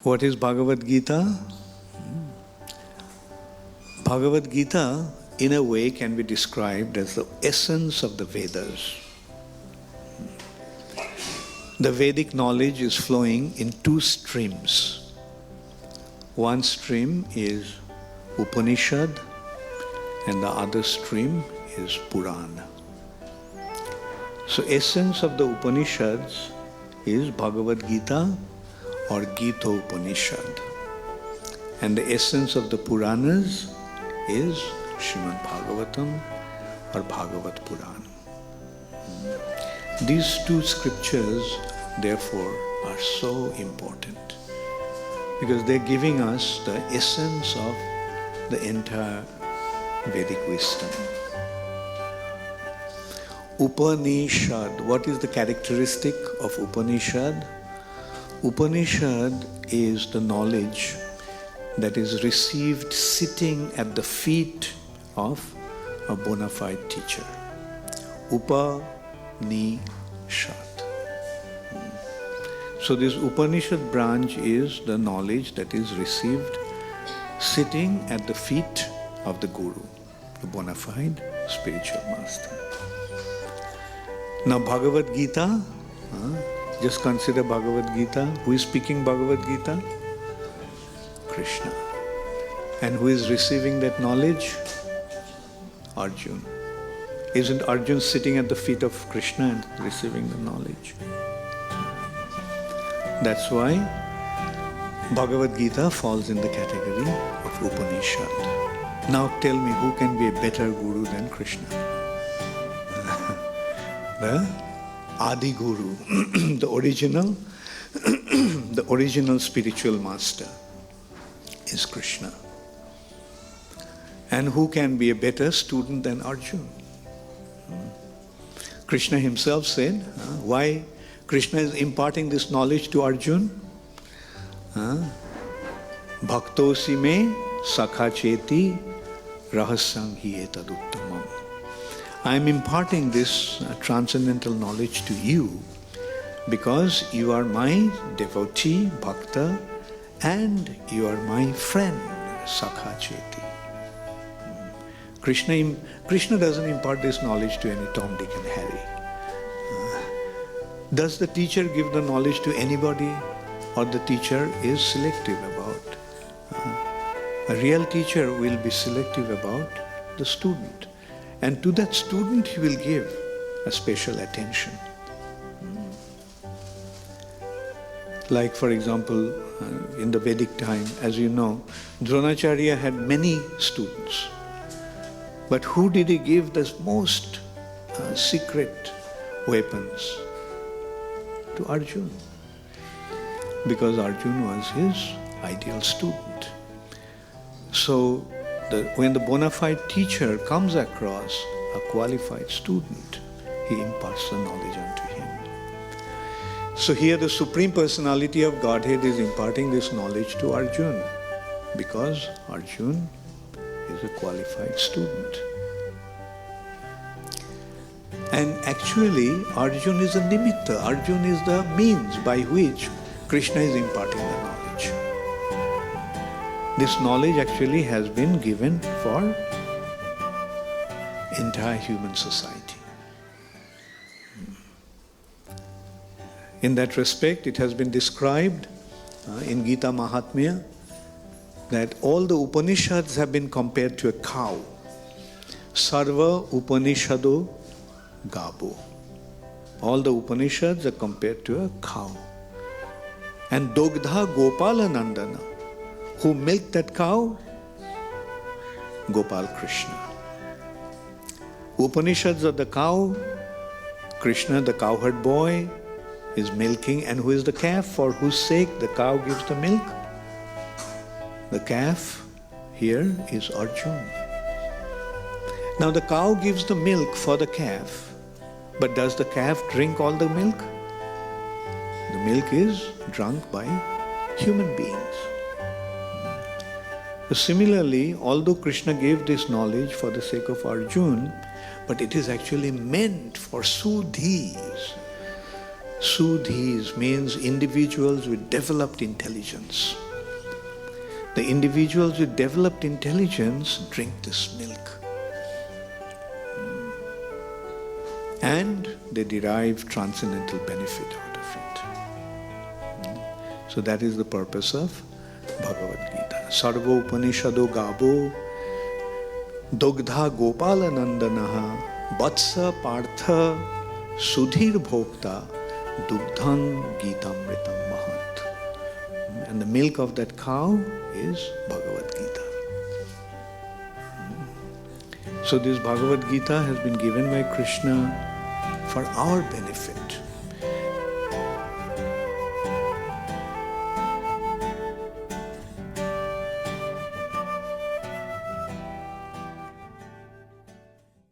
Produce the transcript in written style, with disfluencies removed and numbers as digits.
What is Bhagavad Gita? Bhagavad Gita, in a way, can be described as the essence of the Vedas. The Vedic knowledge is flowing in two streams. One stream is Upanishad, and the other stream is Purana. So, essence of the Upanishads is Bhagavad Gita or Gita Upanishad. And the essence of the Puranas is Srimad Bhagavatam or Bhagavat Purana. These two scriptures, therefore, are so important because they're giving us the essence of the entire Vedic wisdom. Upanishad. What is the characteristic of Upanishad? Upanishad is the knowledge that is received sitting at the feet of a bona fide teacher. Upanishad. So this Upanishad branch is the knowledge that is received sitting at the feet of the Guru, the bona fide spiritual master. Now Bhagavad Gita, just consider Bhagavad Gita. Who is speaking Bhagavad Gita? Krishna. And who is receiving that knowledge? Arjuna. Isn't Arjuna sitting at the feet of Krishna and receiving the knowledge? That's why Bhagavad Gita falls in the category of Upanishad. Now tell me, who can be a better guru than Krishna? The Adi Guru, the original spiritual master is Krishna. And who can be a better student than Arjuna? Krishna himself said, why Krishna is imparting this knowledge to Arjuna? Bhaktosi me sakha cheti rahasyam hi etaduttamam. I am imparting this transcendental knowledge to you because you are my devotee, bhakta, and you are my friend, sakha cheti. Krishna doesn't impart this knowledge to any Tom, Dick and Harry. Does the teacher give the knowledge to anybody, or the teacher is selective about? A real teacher will be selective about the student. And to that student he will give a special attention. Like for example, in the Vedic time, as you know, Dronacharya had many students. But who did he give the most secret weapons? To Arjuna. Because Arjuna was his ideal student. So, when the bona fide teacher comes across a qualified student, he imparts the knowledge unto him. So here the Supreme Personality of Godhead is imparting this knowledge to Arjuna because Arjuna is a qualified student. And actually Arjuna is a nimitta. Arjuna is the means by which Krishna is imparting the knowledge. This knowledge actually has been given for entire human society. In that respect, it has been described in Gita Mahatmya that all the Upanishads have been compared to a cow. Sarva Upanishado Gabo. All the Upanishads are compared to a cow. And Dogdha Gopala Nandana. Who milked that cow? Gopal Krishna. Upanishads are the cow. Krishna, the cowherd boy, is milking. And who is the calf for whose sake the cow gives the milk? The calf here is Arjuna. Now the cow gives the milk for the calf. But does the calf drink all the milk? The milk is drunk by human beings. Similarly, although Krishna gave this knowledge for the sake of Arjuna, but it is actually meant for Sudhis. Sudhis means individuals with developed intelligence. The individuals with developed intelligence drink this milk. And they derive transcendental benefit out of it. So that is the purpose of Bhagavad Gita. Sarvo Upanishado Gabo Dogdha Gopala Nandanaha Vatsa Partha Sudhir Bhokta Dugdhan Gitamritam Mahat. And the milk of that cow is Bhagavad Gita. So this Bhagavad Gita has been given by Krishna for our benefit.